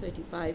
35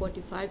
45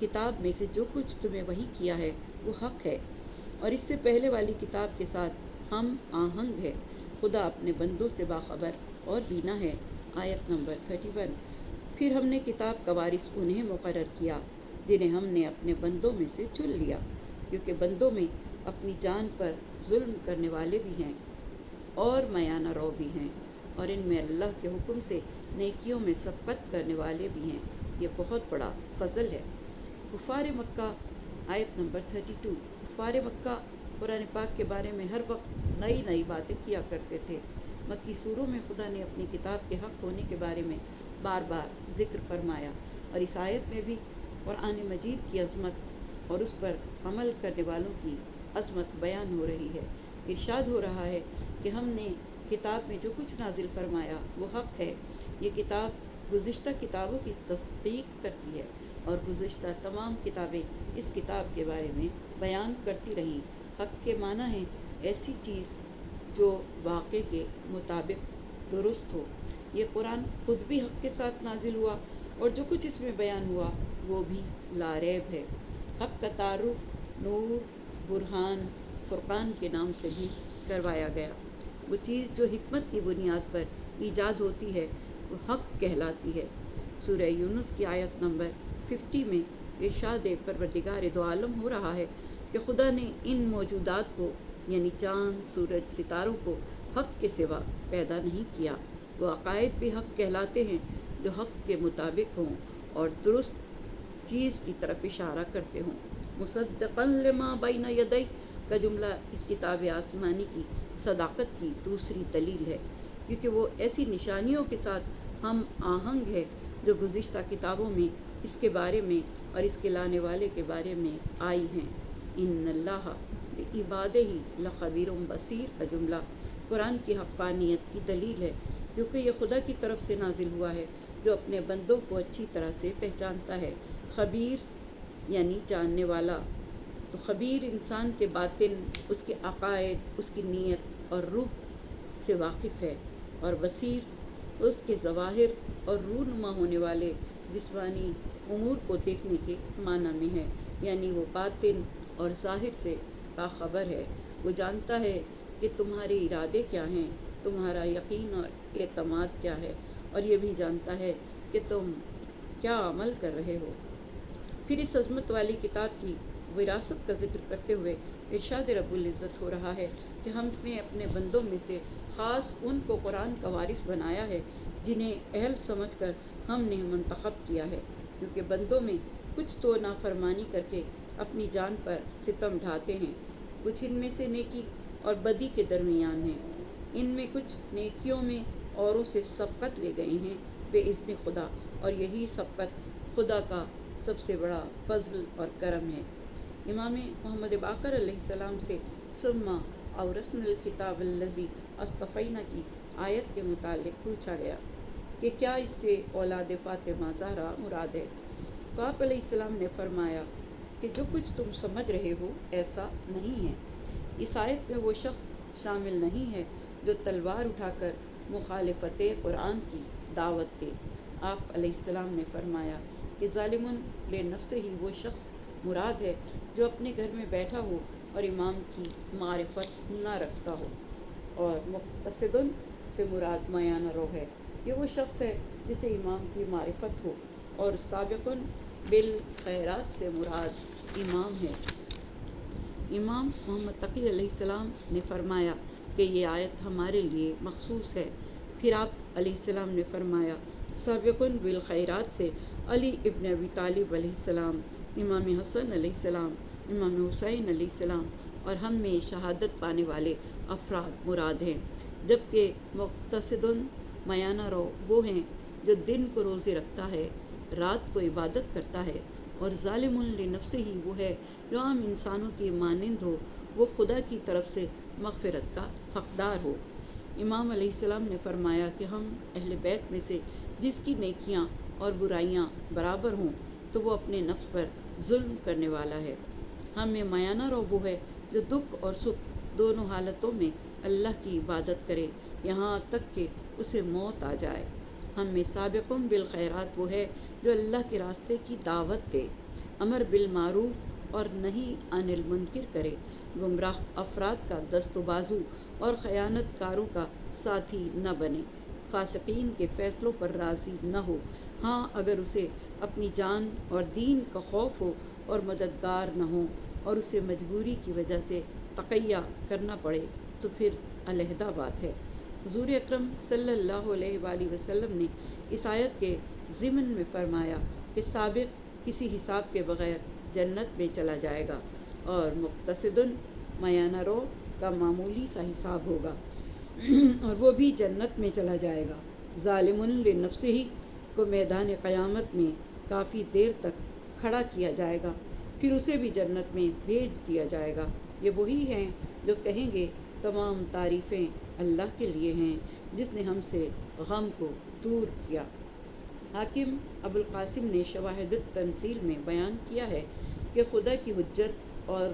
کتاب میں سے جو کچھ تمہیں وحی کیا ہے وہ حق ہے، اور اس سے پہلے والی کتاب کے ساتھ ہم آہنگ ہے۔ خدا اپنے بندوں سے باخبر اور بینا ہے۔ آیت نمبر 31۔ پھر ہم نے کتاب کا وارث انہیں مقرر کیا جنہیں ہم نے اپنے بندوں میں سے چن لیا، کیونکہ بندوں میں اپنی جان پر ظلم کرنے والے بھی ہیں اور میانہ رو بھی ہیں، اور ان میں اللہ کے حکم سے نیکیوں میں سبقت کرنے والے بھی ہیں۔ یہ بہت بڑا فضل ہے۔ کفار مکہ، آیت نمبر 32۔ کفار مکہ قرآن پاک کے بارے میں ہر وقت نئی نئی باتیں کیا کرتے تھے۔ مکی سوروں میں خدا نے اپنی کتاب کے حق ہونے کے بارے میں بار بار ذکر فرمایا، اور اس آیت میں بھی قرآن مجید کی عظمت اور اس پر عمل کرنے والوں کی عظمت بیان ہو رہی ہے۔ ارشاد ہو رہا ہے کہ ہم نے کتاب میں جو کچھ نازل فرمایا وہ حق ہے۔ یہ کتاب گزشتہ کتابوں کی تصدیق کرتی ہے، اور گزشتہ تمام کتابیں اس کتاب کے بارے میں بیان کرتی رہیں۔ حق کے معنی ہے ایسی چیز جو واقع کے مطابق درست ہو۔ یہ قرآن خود بھی حق کے ساتھ نازل ہوا، اور جو کچھ اس میں بیان ہوا وہ بھی لا ریب ہے۔ حق کا تعارف نور، برہان، فرقان کے نام سے بھی کروایا گیا۔ وہ چیز جو حکمت کی بنیاد پر ایجاد ہوتی ہے وہ حق کہلاتی ہے۔ سورہ یونس کی آیت نمبر 50 میں ارشاد پروردگار دو عالم ہو رہا ہے کہ خدا نے ان موجودات کو یعنی چاند، سورج، ستاروں کو حق کے سوا پیدا نہیں کیا۔ وہ عقائد بھی حق کہلاتے ہیں جو حق کے مطابق ہوں اور درست چیز کی طرف اشارہ کرتے ہوں۔ مصدقا لما بین یدی کا جملہ اس کتاب آسمانی کی صداقت کی دوسری دلیل ہے، کیونکہ وہ ایسی نشانیوں کے ساتھ ہم آہنگ ہے جو گزشتہ کتابوں میں اس کے بارے میں اور اس کے لانے والے کے بارے میں آئی ہیں۔ ان اللہ بعبادہ لخبیر بصیر کا جملہ قرآن کی حقانیت کی دلیل ہے، کیونکہ یہ خدا کی طرف سے نازل ہوا ہے جو اپنے بندوں کو اچھی طرح سے پہچانتا ہے۔ خبیر یعنی جاننے والا، تو خبیر انسان کے باطن، اس کے عقائد، اس کی نیت اور روح سے واقف ہے، اور بصیر اس کے ظواہر اور رونما ہونے والے جسمانی امور کو دیکھنے کے معنی میں ہے، یعنی وہ باطن اور ظاہر سے باخبر ہے۔ وہ جانتا ہے کہ تمہارے ارادے کیا ہیں، تمہارا یقین اور اعتماد کیا ہے، اور یہ بھی جانتا ہے کہ تم کیا عمل کر رہے ہو۔ پھر اس عظمت والی کتاب کی وراثت کا ذکر کرتے ہوئے ارشاد رب العزت ہو رہا ہے کہ ہم نے اپنے بندوں میں سے خاص ان کو قرآن کا وارث بنایا ہے جنہیں اہل سمجھ کر ہم نے منتخب کیا ہے، کیونکہ بندوں میں کچھ تو نافرمانی کر کے اپنی جان پر ستم ڈھاتے ہیں، کچھ ان میں سے نیکی اور بدی کے درمیان ہیں۔ ان میں کچھ نیکیوں میں اوروں سے سبقت لے گئے ہیں بإذن خدا، اور یہی سبقت خدا کا سب سے بڑا فضل اور کرم ہے۔ امام محمد باقر علیہ السلام سے ثم اورثنا الکتاب الذی اصطفینا کی آیت کے متعلق پوچھا گیا کہ کیا اس سے اولاد فاطمہ زہرا مراد ہے؟ تو آپ علیہ السلام نے فرمایا کہ جو کچھ تم سمجھ رہے ہو ایسا نہیں ہے۔ اس آیت میں وہ شخص شامل نہیں ہے جو تلوار اٹھا کر مخالفت قرآن کی دعوت دے۔ آپ علیہ السلام نے فرمایا کہ ظالم لنفسہ ہی وہ شخص مراد ہے جو اپنے گھر میں بیٹھا ہو اور امام کی معرفت نہ رکھتا ہو، اور مقتصد سے مراد میانہ رو ہے، یہ وہ شخص ہے جسے امام کی معرفت ہو، اور سابق بالخیرات سے مراد امام ہے۔ امام محمد تقی علیہ السلام نے فرمایا کہ یہ آیت ہمارے لیے مخصوص ہے۔ پھر آپ علیہ السلام نے فرمایا سابق بالخیرات سے علی ابن ابی طالب علیہ السلام، امام حسن علیہ السلام، امام حسین علیہ السلام اور ہم میں شہادت پانے والے افراد مراد ہیں، جبکہ مقتصد میانہ رو وہ ہیں جو دن کو روزے رکھتا ہے، رات کو عبادت کرتا ہے، اور ظالم لنفسہ ہی وہ ہے جو عام انسانوں کی مانند ہو، وہ خدا کی طرف سے مغفرت کا حقدار ہو۔ امام علیہ السلام نے فرمایا کہ ہم اہل بیت میں سے جس کی نیکیاں اور برائیاں برابر ہوں تو وہ اپنے نفس پر ظلم کرنے والا ہے۔ ہم میں میانہ رو وہ ہے جو دکھ اور سکھ دونوں حالتوں میں اللہ کی عبادت کرے یہاں تک کہ اسے موت آ جائے۔ ہم میں سابقون بالخیرات وہ ہے جو اللہ کے راستے کی دعوت دے، امر بالمعروف اور نہیں عن المنکر کرے، گمراہ افراد کا دست و بازو اور خیانت کاروں کا ساتھی نہ بنے، فاسقین کے فیصلوں پر راضی نہ ہو۔ ہاں اگر اسے اپنی جان اور دین کا خوف ہو اور مددگار نہ ہو اور اسے مجبوری کی وجہ سے تقیہ کرنا پڑے تو پھر علیحدہ بات ہے۔ حضور اکرم صلی اللہ علیہ وآلہ وسلم نے اس آیت کے ضمن میں فرمایا کہ سابق کسی حساب کے بغیر جنت میں چلا جائے گا اور مقتصدن میانہ رو کا معمولی سا حساب ہوگا اور وہ بھی جنت میں چلا جائے گا۔ ظالم لنفسہ کو میدان قیامت میں کافی دیر تک کھڑا کیا جائے گا، پھر اسے بھی جنت میں بھیج دیا جائے گا۔ یہ وہی ہیں جو کہیں گے تمام تعریفیں اللہ کے لیے ہیں جس نے ہم سے غم کو دور کیا۔ حاکم ابو القاسم نے شواہد التنزیل میں بیان کیا ہے کہ خدا کی حجت اور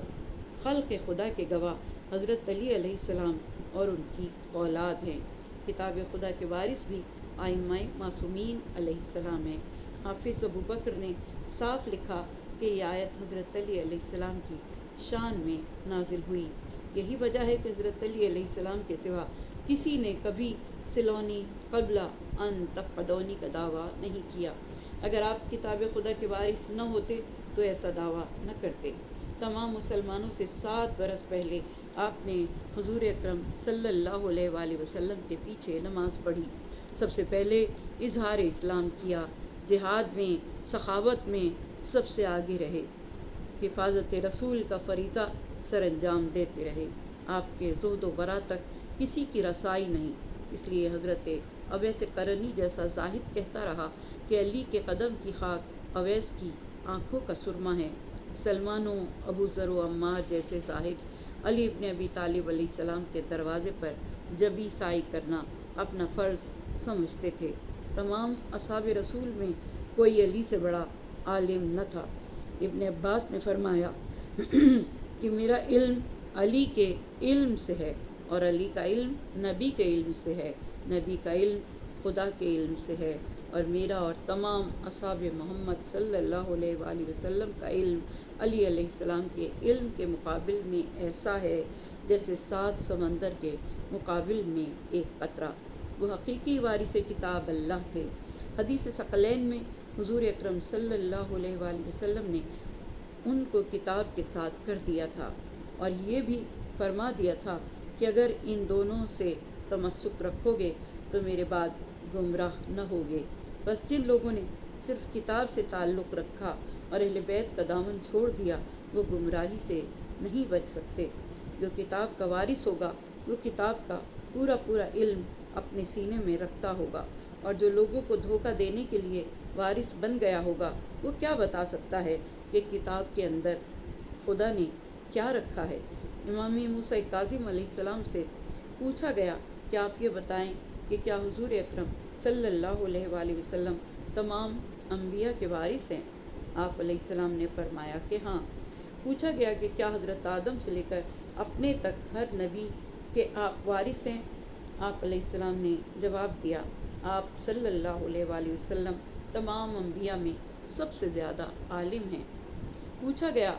خلق خدا کے گواہ حضرت علی علیہ السلام اور ان کی اولاد ہیں۔ کتاب خدا کے وارث بھی ائمہ معصومین علیہ السلام ہیں۔ حافظ ابو بکر نے صاف لکھا کہ یہ آیت حضرت علی علیہ السلام کی شان میں نازل ہوئی۔ یہی وجہ ہے کہ حضرت علی علیہ السلام کے سوا کسی نے کبھی سلونی قبل ان تفقدونی کا دعویٰ نہیں کیا۔ اگر آپ کتاب خدا کے وارث نہ ہوتے تو ایسا دعویٰ نہ کرتے۔ تمام مسلمانوں سے 7 برس پہلے آپ نے حضور اکرم صلی اللہ علیہ وآلہ وسلم کے پیچھے نماز پڑھی، سب سے پہلے اظہار اسلام کیا، جہاد میں سخاوت میں سب سے آگے رہے، حفاظت رسول کا فریضہ سر انجام دیتے رہے۔ آپ کے زہد و ورع تک کسی کی رسائی نہیں، اس لیے حضرت اویس قرنی جیسا زاہد کہتا رہا کہ علی کے قدم کی خاک اویس کی آنکھوں کا سرما ہے۔ سلمان و ابو ذر و عمار جیسے زاہد علی ابن ابی طالب علیہ السلام کے دروازے پر جبی سائی کرنا اپنا فرض سمجھتے تھے۔ تمام اصحاب رسول میں کوئی علی سے بڑا عالم نہ تھا۔ ابن عباس نے فرمایا کہ میرا علم علی کے علم سے ہے اور علی کا علم نبی کے علم سے ہے، نبی کا علم خدا کے علم سے ہے، اور میرا اور تمام اصحاب محمد صلی اللہ علیہ وآلہ وسلم کا علم علی علیہ السلام کے علم کے مقابل میں ایسا ہے جیسے 7 سمندر کے مقابل میں ایک قطرہ۔ وہ حقیقی وارث کتاب اللہ تھے۔ حدیث ثقلین میں حضور اکرم صلی اللہ علیہ وآلہ وسلم نے ان کو کتاب کے ساتھ کر دیا تھا اور یہ بھی فرما دیا تھا کہ اگر ان دونوں سے تمسک رکھو گے تو میرے بعد گمراہ نہ ہوگے۔ بس جن لوگوں نے صرف کتاب سے تعلق رکھا اور اہل بیت کا دامن چھوڑ دیا وہ گمراہی سے نہیں بچ سکتے۔ جو کتاب کا وارث ہوگا وہ کتاب کا پورا علم اپنے سینے میں رکھتا ہوگا، اور جو لوگوں کو دھوکہ دینے کے لیے وارث بن گیا ہوگا وہ کیا بتا سکتا ہے کہ کتاب کے اندر خدا نے کیا رکھا ہے۔ امام موسیٰ کاظم علیہ السلام سے پوچھا گیا کہ آپ یہ بتائیں کہ کیا حضور اکرم صلی اللہ علیہ وآلہ وسلم تمام انبیاء کے وارث ہیں؟ آپ علیہ السلام نے فرمایا کہ ہاں۔ پوچھا گیا کہ کیا حضرت آدم سے لے کر اپنے تک ہر نبی کے آپ وارث ہیں؟ آپ علیہ السلام نے جواب دیا، آپ صلی اللہ علیہ وآلہ وسلم تمام انبیاء میں سب سے زیادہ عالم ہیں۔ پوچھا گیا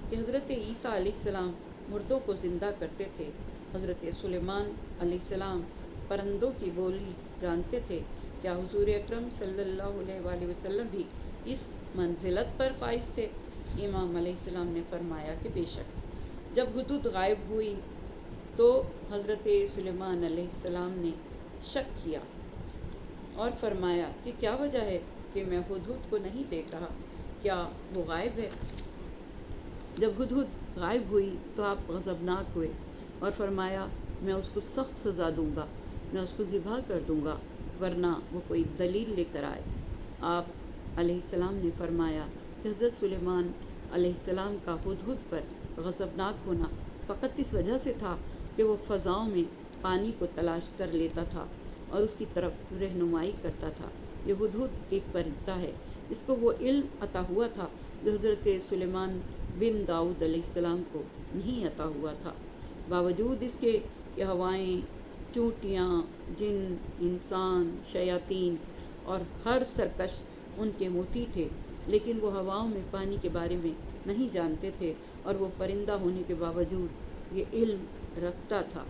کہ حضرت عیسیٰ علیہ السلام مردوں کو زندہ کرتے تھے، حضرت سلیمان علیہ السلام پرندوں کی بولی جانتے تھے، کیا حضور اکرم صلی اللہ علیہ وآلہ وسلم بھی اس منزلت پر فائز تھے؟ امام علیہ السلام نے فرمایا کہ بے شک۔ جب ہدہد غائب ہوئی تو حضرت سلیمان علیہ السلام نے شک کیا اور فرمایا کہ کیا وجہ ہے کہ میں ہدہد کو نہیں دیکھ رہا، کیا وہ غائب ہے؟ جب ہدہد غائب ہوئی تو آپ غضبناک ہوئے اور فرمایا میں اس کو سخت سزا دوں گا، میں اس کو ذبح کر دوں گا ورنہ وہ کوئی دلیل لے کر آئے۔ آپ علیہ السلام نے فرمایا کہ حضرت سلیمان علیہ السلام کا ہدہد پر غضبناک ہونا فقط اس وجہ سے تھا کہ وہ فضاؤں میں پانی کو تلاش کر لیتا تھا اور اس کی طرف رہنمائی کرتا تھا۔ یہ ہدہد ایک پرندہ ہے، اس کو وہ علم عطا ہوا تھا جو حضرت سلیمان بن داؤد علیہ السلام کو نہیں عطا ہوا تھا۔ باوجود اس کے کہ ہوائیں، چونٹیاں، جن، انسان، شیاطین اور ہر سرکش ان کے موتی تھے، لیکن وہ ہواؤں میں پانی کے بارے میں نہیں جانتے تھے، اور وہ پرندہ ہونے کے باوجود یہ علم رکھتا تھا